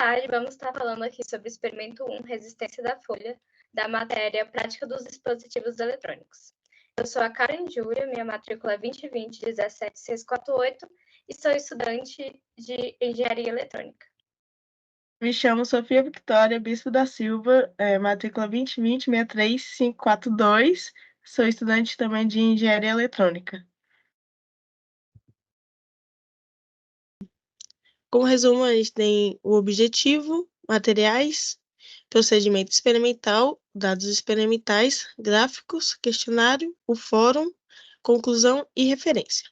tarde, vamos estar falando aqui sobre o experimento 1, resistência da folha, da matéria prática dos dispositivos eletrônicos. Eu sou a Karen Júlia, minha matrícula é 2020-17648 e sou estudante de Engenharia Eletrônica. Me chamo Sofia Victoria Bispo da Silva, matrícula 2020-63542, sou estudante também de Engenharia Eletrônica. Como resumo, a gente tem o objetivo, materiais, procedimento experimental, dados experimentais, gráficos, questionário, o fórum, conclusão e referência.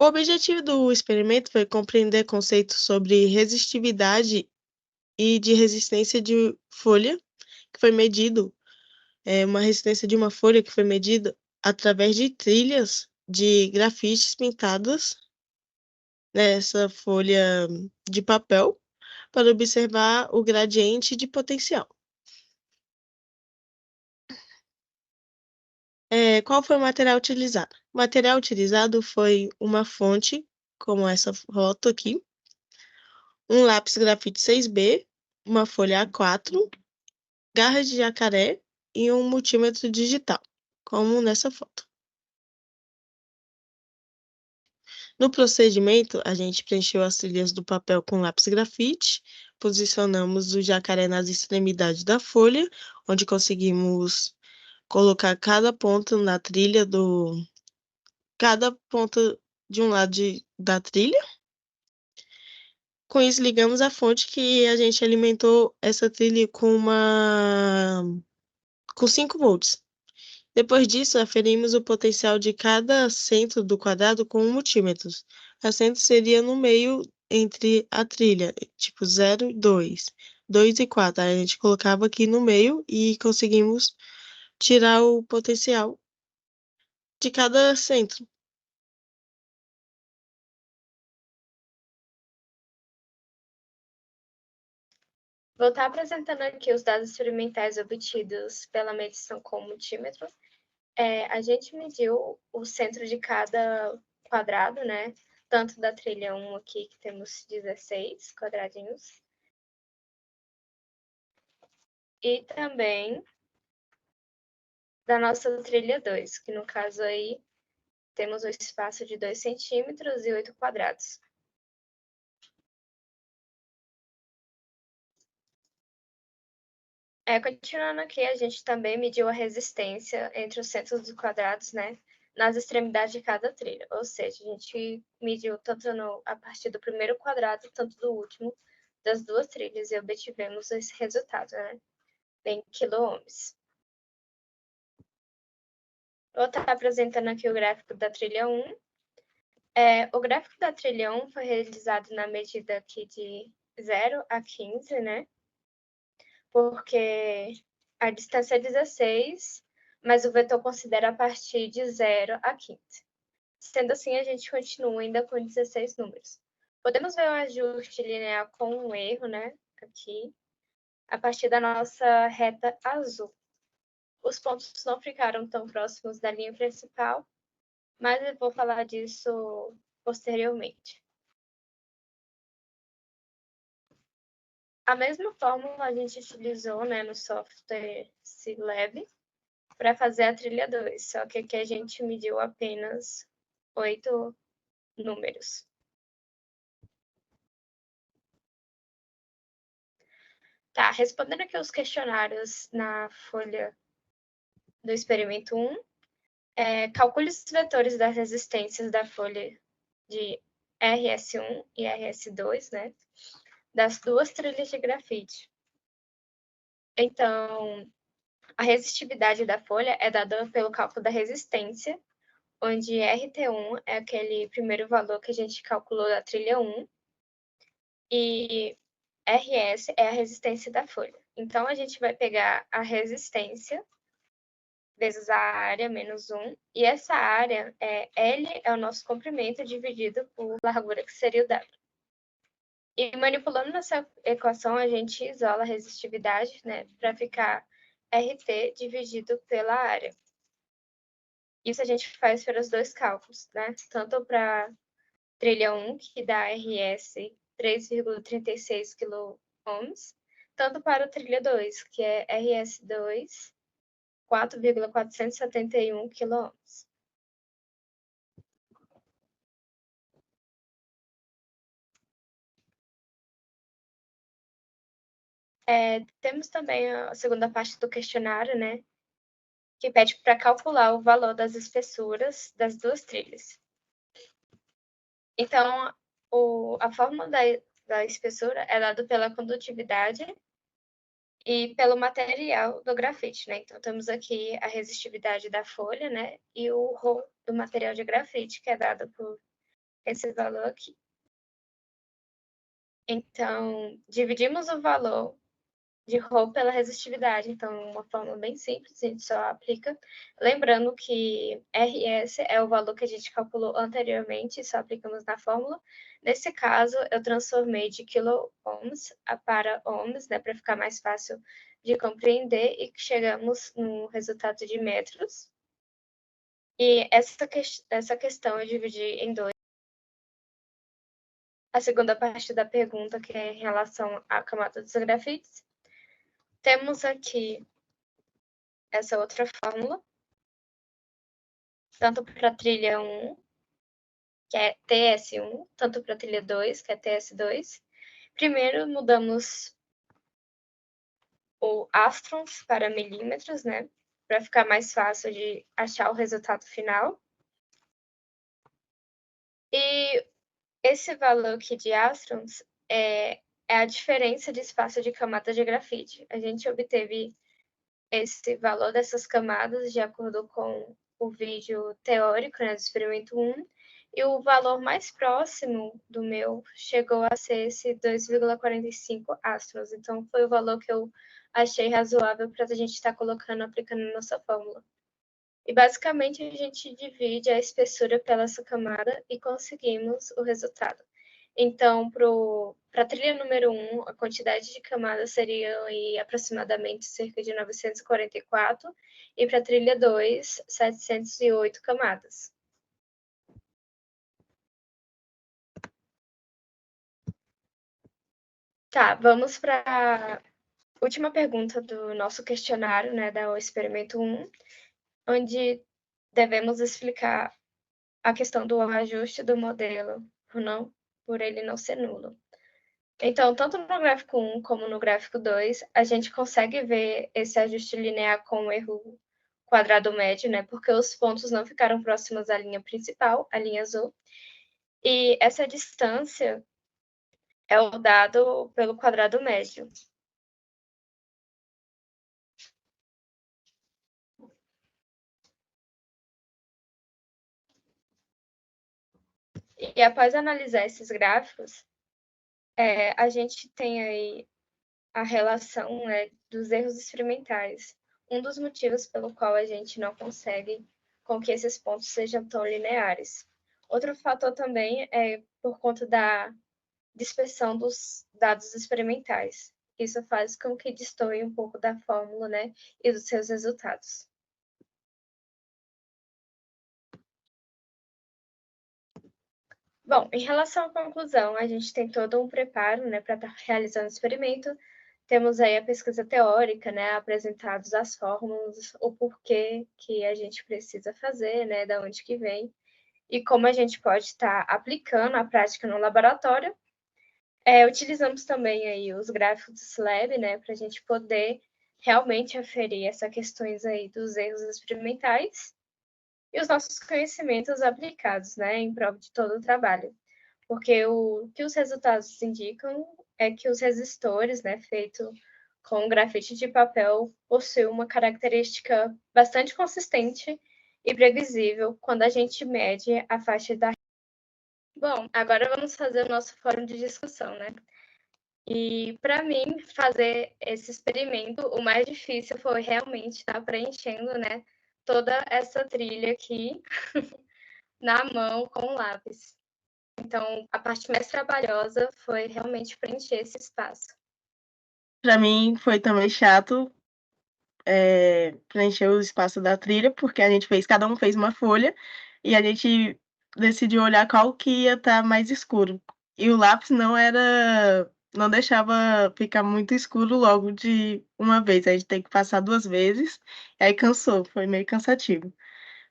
O objetivo do experimento foi compreender conceitos sobre resistividade e de resistência de folha, que foi medido, uma resistência de uma folha que foi medida através de trilhas de grafites pintadas nessa folha de papel para observar o gradiente de potencial. Qual foi o material utilizado? O material utilizado foi uma fonte, como essa foto aqui, um lápis grafite 6B, uma folha A4, garras de jacaré e um multímetro digital, como nessa foto. No procedimento, a gente preencheu as trilhas do papel com lápis grafite, posicionamos o jacaré nas extremidades da folha, onde conseguimos colocar cada ponta na trilha cada ponta de um lado da trilha. Com isso, ligamos a fonte que a gente alimentou essa trilha com 5 volts. Depois disso, aferimos o potencial de cada centro do quadrado com um multímetro. O centro seria no meio entre a trilha, tipo 0 e 2, 2 e 4. Aí a gente colocava aqui no meio e conseguimos tirar o potencial de cada centro. Vou estar apresentando aqui os dados experimentais obtidos pela medição com multímetro. A gente mediu o centro de cada quadrado, né? Tanto da trilha 1 aqui, que temos 16 quadradinhos, e também da nossa trilha 2, que no caso aí temos um espaço de 2 centímetros e 8 quadrados. Continuando aqui, a gente também mediu a resistência entre os centros dos quadrados, né, nas extremidades de cada trilha. Ou seja, a gente mediu tanto a partir do primeiro quadrado, tanto do último, das duas trilhas, e obtivemos esse resultado, né, em quiloohms. Vou estar apresentando aqui o gráfico da trilha 1. O gráfico da trilha 1 foi realizado na medida aqui de 0 a 15, né, porque a distância é 16, mas o vetor considera a partir de 0 a 15. Sendo assim, a gente continua ainda com 16 números. Podemos ver o ajuste linear com um erro, né, aqui, a partir da nossa reta azul. Os pontos não ficaram tão próximos da linha principal, mas eu vou falar disso posteriormente. A mesma fórmula a gente utilizou, né, no software Siglab para fazer a trilha 2, só que aqui a gente mediu apenas 8 números. Tá, respondendo aqui os questionários na folha do experimento 1, calcule os vetores das resistências da folha de RS1 e RS2, né, das duas trilhas de grafite. Então, a resistividade da folha é dada pelo cálculo da resistência, onde RT1 é aquele primeiro valor que a gente calculou da trilha 1, e RS é a resistência da folha. Então, a gente vai pegar a resistência vezes a área menos 1, e essa área, L é o nosso comprimento dividido por largura, que seria o W. E manipulando nessa equação, a gente isola a resistividade, né, para ficar RT dividido pela área. Isso a gente faz para os dois cálculos, né, tanto para trilha 1, que dá RS 3,36 kΩ, tanto para a trilha 2, que é RS2 4,471 kΩ. Temos também a segunda parte do questionário, né, que pede para calcular o valor das espessuras das duas trilhas. Então, a fórmula da espessura é dada pela condutividade e pelo material do grafite, né? Então, temos aqui a resistividade da folha, né? E o ρ do material de grafite, que é dado por esse valor aqui. Então, dividimos o valor de ρ pela resistividade. Então, uma forma bem simples, a gente só aplica. Lembrando que RS é o valor que a gente calculou anteriormente, só aplicamos na fórmula. Nesse caso, eu transformei de quiloohms para ohms, né, para ficar mais fácil de compreender, e chegamos no resultado de metros. E essa questão eu dividi em dois. A segunda parte da pergunta, que é em relação à camada dos grafites. Temos aqui essa outra fórmula, tanto para a trilha 1, que é TS1, tanto para a trilha 2, que é TS2. Primeiro, mudamos o astrons para milímetros, né? Para ficar mais fácil de achar o resultado final. E esse valor aqui de astrons é a diferença de espaço de camada de grafite. A gente obteve esse valor dessas camadas de acordo com o vídeo teórico, né, do experimento 1, e o valor mais próximo do meu chegou a ser esse 2,45 astrons. Então, foi o valor que eu achei razoável para a gente estar colocando, aplicando na nossa fórmula. E, basicamente, a gente divide a espessura pela essa camada e conseguimos o resultado. Então, para a trilha número 1, a quantidade de camadas seria aí, aproximadamente cerca de 944, e para a trilha 2, 708 camadas. Tá, vamos para a última pergunta do nosso questionário, né, do experimento 1, onde devemos explicar a questão do ajuste do modelo, por ele não ser nulo. Então, tanto no gráfico 1 como no gráfico 2, a gente consegue ver esse ajuste linear com o erro quadrado médio, né? Porque os pontos não ficaram próximos à linha principal, a linha azul. E essa distância é o dado pelo quadrado médio. E após analisar esses gráficos, a gente tem aí a relação, né, dos erros experimentais. Um dos motivos pelo qual a gente não consegue com que esses pontos sejam tão lineares. Outro fator também é por conta da dispersão dos dados experimentais. Isso faz com que destoie um pouco da fórmula, né, e dos seus resultados. Bom, em relação à conclusão, a gente tem todo um preparo, né, para estar realizando o experimento. Temos aí a pesquisa teórica, né, apresentados as fórmulas, o porquê que a gente precisa fazer, né, da onde que vem, e como a gente pode estar aplicando a prática no laboratório. Utilizamos também aí os gráficos do SLAB, né, para a gente poder realmente aferir essas questões aí dos erros experimentais e os nossos conhecimentos aplicados, né, em prol de todo o trabalho. Porque o que os resultados indicam é que os resistores, né, feito com grafite de papel, possuem uma característica bastante consistente e previsível quando a gente mede a faixa da. Bom, agora vamos fazer o nosso fórum de discussão, né? E para mim, fazer esse experimento, o mais difícil foi realmente estar preenchendo, né, toda essa trilha aqui na mão com lápis. Então, a parte mais trabalhosa foi realmente preencher esse espaço. Para mim foi também chato preencher o espaço da trilha, porque a gente fez, cada um fez uma folha, e a gente decidiu olhar qual que ia estar mais escuro. E o lápis não deixava ficar muito escuro logo de uma vez. A gente tem que passar 2 vezes, e aí cansou, foi meio cansativo.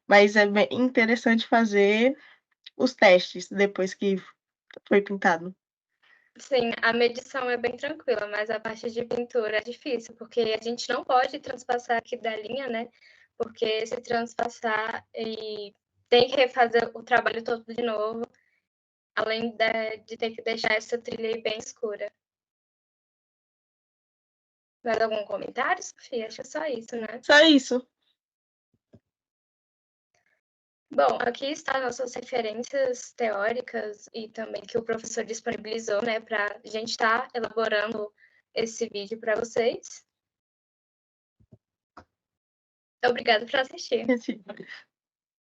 Mas é bem interessante fazer os testes depois que foi pintado. Sim, a medição é bem tranquila, mas a parte de pintura é difícil, porque a gente não pode transpassar aqui da linha, né? Porque se transpassar e tem que refazer o trabalho todo de novo, além de ter que deixar essa trilha aí bem escura. Mais algum comentário, Sofia? Acho que é só isso, né? Só isso. Bom, aqui está nossas referências teóricas e também que o professor disponibilizou, né, para a gente estar elaborando esse vídeo para vocês. Obrigada por assistir.